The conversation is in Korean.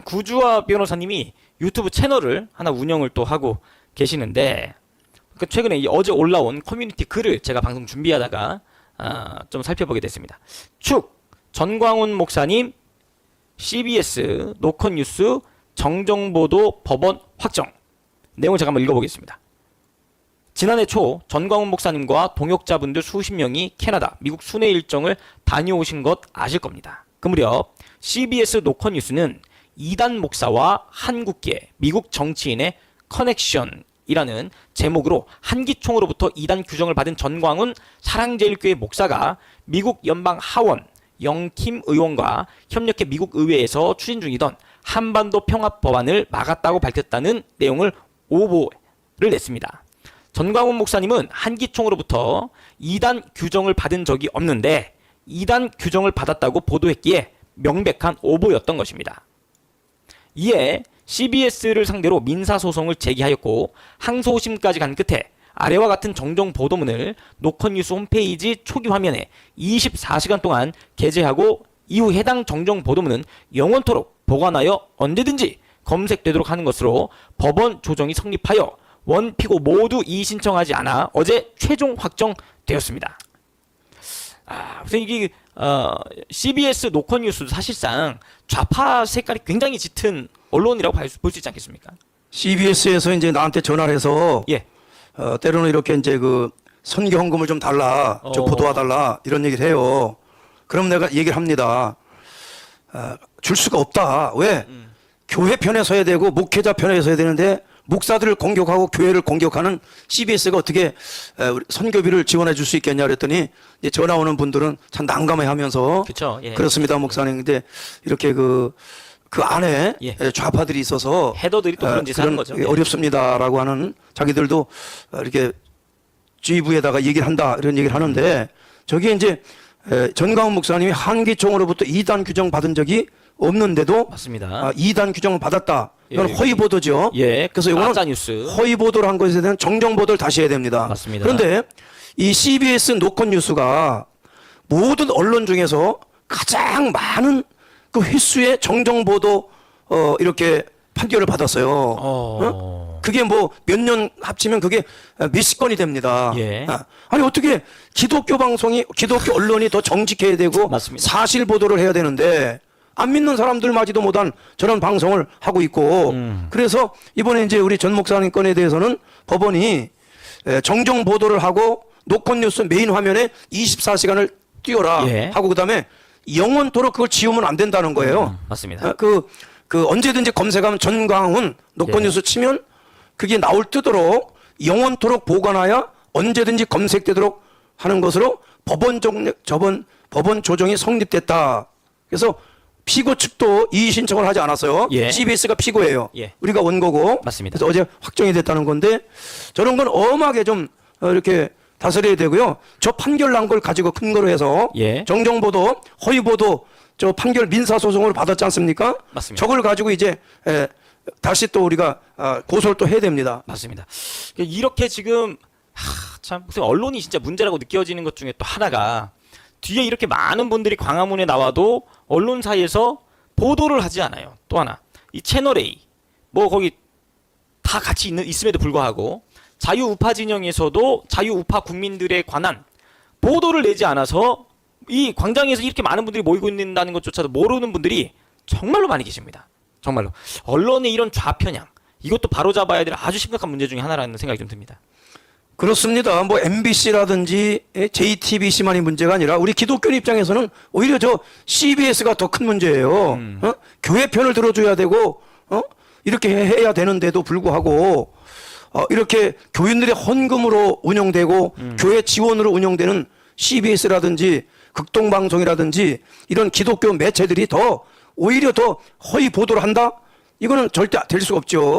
구주아 변호사님이 유튜브 채널을 하나 운영을 또 하고 계시는데 최근에 어제 올라온 커뮤니티 글을 제가 방송 준비하다가 좀 살펴보게 됐습니다. 축 전광훈 목사님 CBS 노컷뉴스 정정보도 법원 확정 내용을 제가 한번 읽어보겠습니다. 지난해 초 전광훈 목사님과 동역자분들 수십 명이 캐나다, 미국 순회 일정을 다녀오신 것 아실 겁니다. 그 무렵 CBS 노컷뉴스는 이단 목사와 한국계 미국 정치인의 커넥션이라는 제목으로 한기총으로부터 이단 규정을 받은 전광훈 사랑제일교회 목사가 미국 연방 하원 영킴 의원과 협력해 미국 의회에서 추진 중이던 한반도 평화 법안을 막았다고 밝혔다는 내용을 오보를 냈습니다. 전광훈 목사님은 한기총으로부터 이단 규정을 받은 적이 없는데 이단 규정을 받았다고 보도했기에 명백한 오보였던 것입니다. 이에 CBS를 상대로 민사소송을 제기하였고 항소심까지 간 끝에 아래와 같은 정정 보도문을 노컷뉴스 홈페이지 초기 화면에 24시간 동안 게재하고 이후 해당 정정 보도문은 영원토록 보관하여 언제든지 검색되도록 하는 것으로 법원 조정이 성립하여 원피고 모두 이의 신청하지 않아 어제 최종 확정되었습니다. 그래서 이게 CBS 노컷뉴스도 사실상 좌파 색깔이 굉장히 짙은 언론이라고 볼 수 있지 않겠습니까? CBS에서 이제 나한테 전화를 해서 예. 때로는 이렇게 이제 그 선교 헌금을 좀 달라, 좀 보도와 달라 이런 얘기를 해요. 그럼 내가 얘기를 합니다. 줄 수가 없다. 왜? 교회 편에 서야 되고 목회자 편에 서야 되는데 목사들을 공격하고 교회를 공격하는 CBS가 어떻게 선교비를 지원해 줄 수 있겠냐 그랬더니 이제 전화 오는 분들은 참 난감해하면서 그쵸, 예. 그렇습니다 목사님. 근데 이렇게 그 안에 예. 좌파들이 있어서 헤더들이 또 그런 짓을 하는 거죠. 어렵습니다라고 하는 자기들도 이렇게 G부에다가 얘기를 한다 이런 얘기를 하는데 저기 이제 전광훈 목사님이 한기총으로부터 이단 규정 받은 적이 없는데도 맞습니다. 이단 규정을 받았다. 이건 예, 허위 보도죠. 예. 그래서 이거는 가짜 뉴스. 허위 보도를 한 것에 대한 정정 보도를 다시 해야 됩니다. 맞습니다. 그런데 이 CBS 노컷 뉴스가 모든 언론 중에서 가장 많은 그 횟수의 정정 보도 이렇게 판결을 받았어요. 어? 그게 뭐 몇 년 합치면 그게 몇십 건이 됩니다. 예. 아니 어떻게 기독교 방송이 기독교 언론이 더 정직해야 되고 맞습니다. 사실 보도를 해야 되는데 안 믿는 사람들마저도 못한 저런 방송을 하고 있고 그래서 이번에 이제 우리 전 목사님 건에 대해서는 법원이 정정 보도를 하고 노컷뉴스 메인 화면에 24시간을 띄워라 예. 하고 그다음에 영원토록 그걸 지우면 안 된다는 거예요. 맞습니다. 그 언제든지 검색하면 전광훈 노컷뉴스 치면 그게 나올 뜨도록 영원토록 보관하여 언제든지 검색되도록 하는 것으로 법원 조정이 성립됐다. 그래서 피고 측도 이의 신청을 하지 않았어요. 예. CBS가 피고예요. 예. 우리가 원고고. 맞습니다. 그래서 어제 확정이 됐다는 건데 저런 건 엄하게 좀 이렇게 다스려야 되고요. 저 판결 난 걸 가지고 근거로 해서 예. 정정보도, 허위보도 저 판결 민사소송으로 받았지 않습니까? 맞습니다. 저걸 가지고 이제 다시 또 우리가 고소를 또 해야 됩니다. 맞습니다. 이렇게 지금 참 무슨 언론이 진짜 문제라고 느껴지는 것 중에 또 하나가 뒤에 이렇게 많은 분들이 광화문에 나와도 언론사에서 보도를 하지 않아요. 또 하나 이 채널A 뭐 거기 다 같이 있음에도 불구하고 자유우파 진영에서도 자유우파 국민들에 관한 보도를 내지 않아서 이 광장에서 이렇게 많은 분들이 모이고 있다는 것조차도 모르는 분들이 정말로 많이 계십니다. 정말로 언론의 이런 좌편향 이것도 바로잡아야 될 아주 심각한 문제 중에 하나라는 생각이 좀 듭니다. 그렇습니다. 뭐 MBC라든지 JTBC만이 문제가 아니라 우리 기독교 입장에서는 오히려 저 CBS가 더 큰 문제예요. 교회 편을 들어줘야 되고 이렇게 해야 되는데도 불구하고 이렇게 교인들의 헌금으로 운영되고 교회 지원으로 운영되는 CBS라든지 극동방송이라든지 이런 기독교 매체들이 오히려 더 허위 보도를 한다? 이거는 절대 될 수가 없죠.